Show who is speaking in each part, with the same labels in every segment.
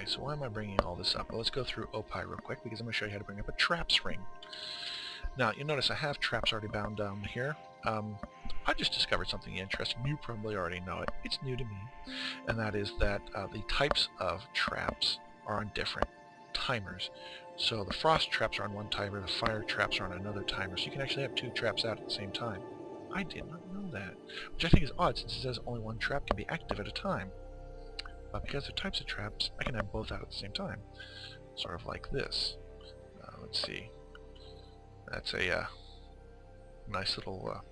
Speaker 1: so why am I bringing all this up? Well, let's go through OPie real quick because I'm going to show you how to bring up a traps ring. Now, you'll notice I have traps already bound down here. I just discovered something interesting. You probably already know it. It's new to me. And that is that the types of traps are on different timers. So the frost traps are on one timer, the fire traps are on another timer. So you can actually have two traps out at the same time. I did not know that. Which I think is odd since it says only one trap can be active at a time. But because they're types of traps, I can have both out at the same time. Sort of like this. Let's see. That's a nice little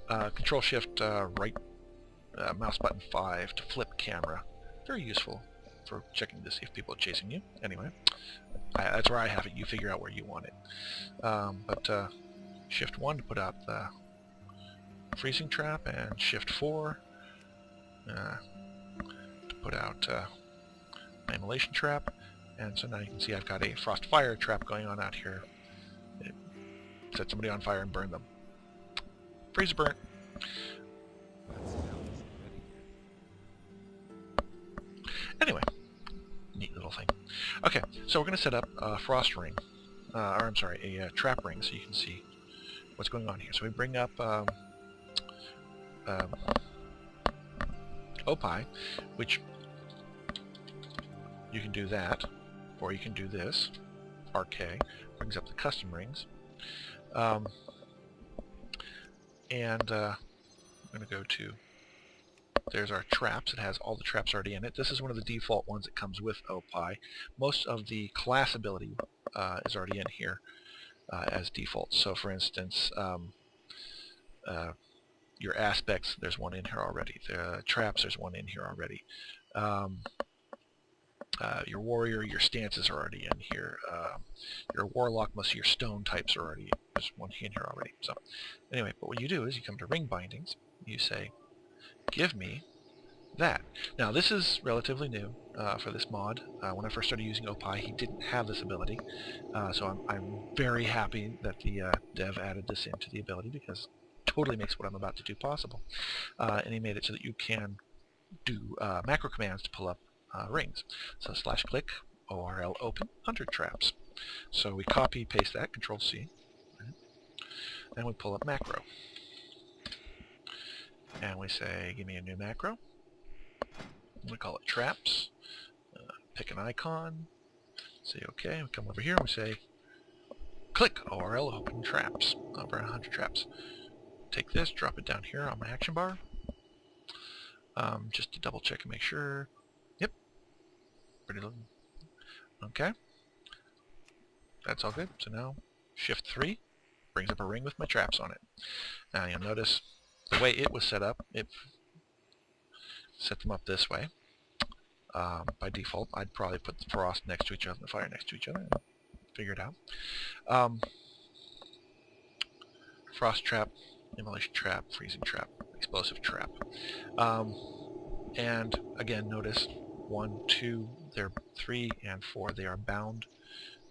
Speaker 1: Control-Shift right mouse button 5 to flip camera. Very useful for checking to see if people are chasing you. Anyway, that's where I have it. You figure out where you want it. But Shift 1 to put out the freezing trap, and Shift 4 to put out my immolation trap. And so now you can see I've got a frost fire trap going on out here. It set somebody on fire and burn them. Freeze burnt. Anyway, neat little thing. Okay, so we're going to set up a frost ring, or I'm sorry, a trap ring, so you can see what's going on here. So we bring up OPie, which you can do that, or you can do this. RK brings up the custom rings. And I'm going to go to, there's our traps. It has all the traps already in it. This is one of the default ones that comes with OPie. Most of the class ability is already in here as default. So for instance, your aspects, there's one in here already. The traps, there's one in here already. Your warrior, your stances are already in here. Your warlock, most of your stone types are already, there's one in here already. So anyway, but what you do is you come to ring bindings, you say, give me that. Now this is relatively new for this mod. When I first started using OPie, he didn't have this ability, so I'm very happy that the dev added this into the ability, because it totally makes what I'm about to do possible. And he made it so that you can do macro commands to pull up rings. So /click ORL open 100 traps. So we copy paste that, Control C, right? And we pull up macro. And we say, give me a new macro. We call it traps. Pick an icon. Say OK. We come over here and we say, click ORL open traps. Over 100 traps. Take this, drop it down here on my action bar. Just to double check and make sure. Yep. Pretty little. Okay. That's all good. So now Shift 3 brings up a ring with my traps on it. Now you'll notice the way it was set up, it set them up this way. By default, I'd probably put the frost next to each other and the fire next to each other and figure it out. Frost trap, immolation trap, freezing trap, explosive trap. And again, notice 1, 2, they're 3, and 4, they are bound.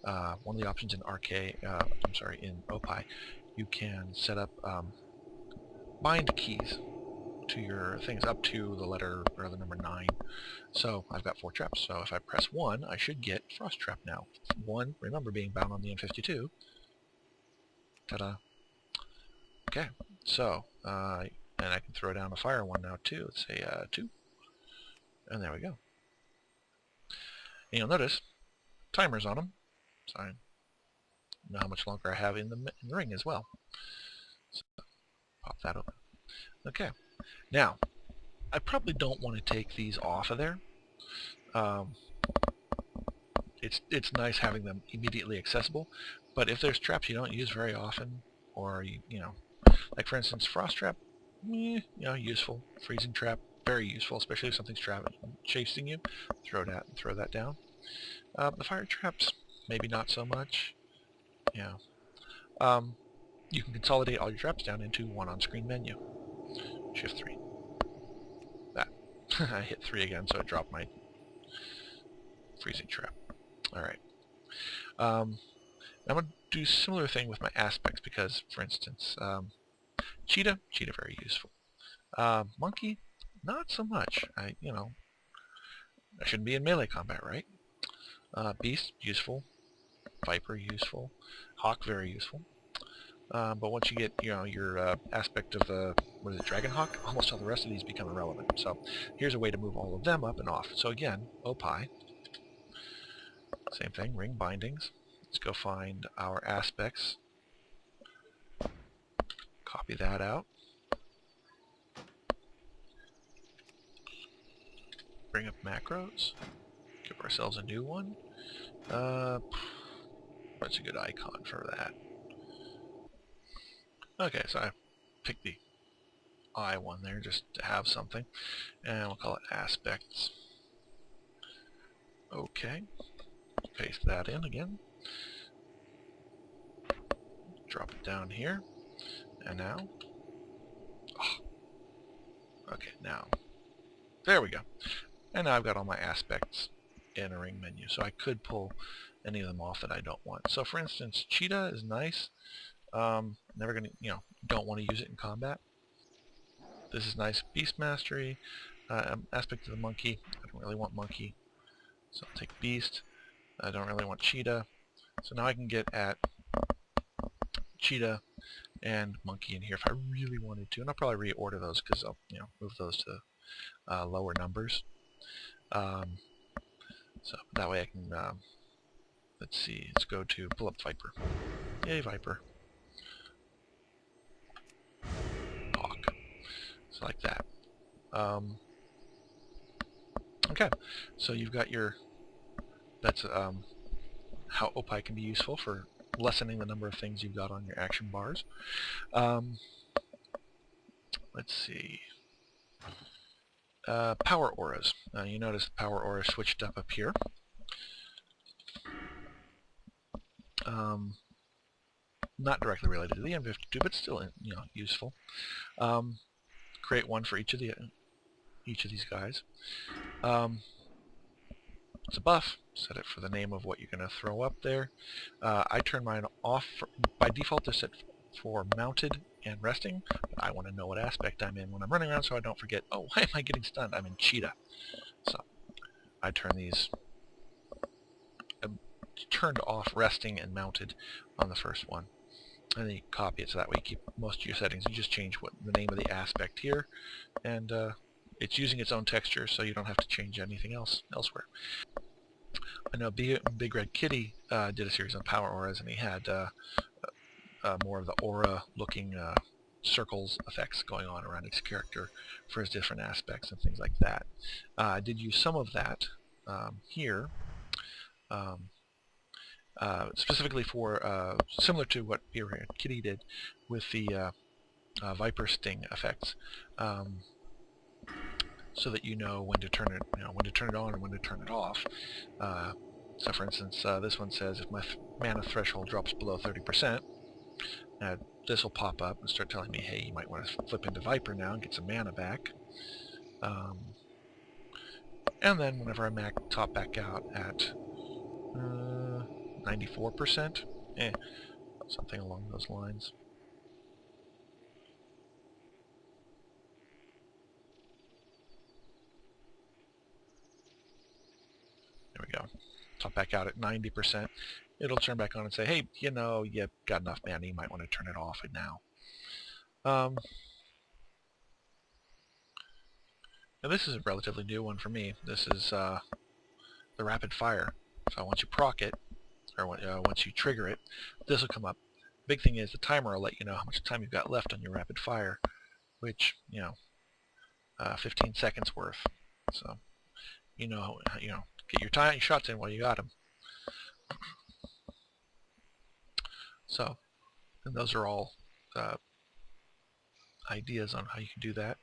Speaker 1: One of the options in in OPie, you can set up bind keys to your things up to the letter or the number 9. So I've got 4 traps. So if I press 1, I should get frost trap now. 1, remember, being bound on the n52. Ta-da. Okay, so and I can throw down a fire one now too. Let's say 2, and there we go. And you'll notice timers on them, so I know how much longer I have in the ring as well. So pop that open. Okay, now I probably don't want to take these off of there. It's nice having them immediately accessible, but if there's traps you don't use very often, or you know, like for instance frost trap, you know, useful. Freezing trap, very useful, especially if something's chasing you. Throw that down. The fire traps, maybe not so much. Yeah. You can consolidate all your traps down into one on-screen menu. Shift 3. That. I hit 3 again, so it dropped my freezing trap. Alright. I'm going to do a similar thing with my aspects because, for instance, cheetah very useful. Monkey, not so much. I shouldn't be in melee combat, right? Beast, useful. Viper, useful. Hawk, very useful. But once you get, your aspect of, what is it, Dragonhawk, almost all the rest of these become irrelevant. So here's a way to move all of them up and off. So again, OPie, same thing, ring bindings. Let's go find our aspects. Copy that out. Bring up macros. Give ourselves a new one. What's a good icon for that? Okay, so I picked the eye one there just to have something. And we'll call it aspects. Okay. Paste that in again. Drop it down here. And now. Oh. Okay, now. There we go. And now I've got all my aspects in a ring menu. So I could pull any of them off that I don't want. So for instance, cheetah is nice. Never gonna, don't want to use it in combat. This is nice. Beast mastery. Aspect of the monkey. I don't really want monkey. So I'll take beast. I don't really want cheetah. So now I can get at cheetah and monkey in here if I really wanted to. And I'll probably reorder those because I'll, move those to lower numbers. So that way I can, let's see, let's go to pull up Viper. Yay, Viper. Hawk. So like that. Okay, so you've got your, that's how OPie can be useful for lessening the number of things you've got on your action bars. Let's see. PowerAuras. You notice the PowerAuras switched up here. Not directly related to the n52te, but still, useful. Create one for each of these guys. It's a buff. Set it for the name of what you're going to throw up there. I turn mine off. By default, they're set for mounted and resting, but I want to know what aspect I'm in when I'm running around so I don't forget, oh, why am I getting stunned? I'm in cheetah. So I turn these turned off, resting, and mounted on the first one. And then you copy it so that way you keep most of your settings. You just change the name of the aspect here, and it's using its own texture, so you don't have to change anything else elsewhere. I know Big Red Kitty did a series on PowerAuras, and he had more of the aura-looking circles effects going on around his character for his different aspects and things like that. I did use some of that here, specifically for similar to what Big Red Kitty did with the Viper Sting effects. So that you know when to turn it, when to turn it on and when to turn it off. So, for instance, this one says if my mana threshold drops below 30%, this will pop up and start telling me, hey, you might want to flip into Viper now and get some mana back. And then whenever I top back out at 94%, something along those lines. There we go. Top back out at 90%. It'll turn back on and say, hey, you've got enough mana, you might want to turn it off now. Now this is a relatively new one for me. This is the rapid fire. So once you proc it, or once you trigger it, this will come up. Big thing is the timer will let you know how much time you've got left on your rapid fire, which 15 seconds worth. So get your shots in while you got them. So, and those are all ideas on how you can do that.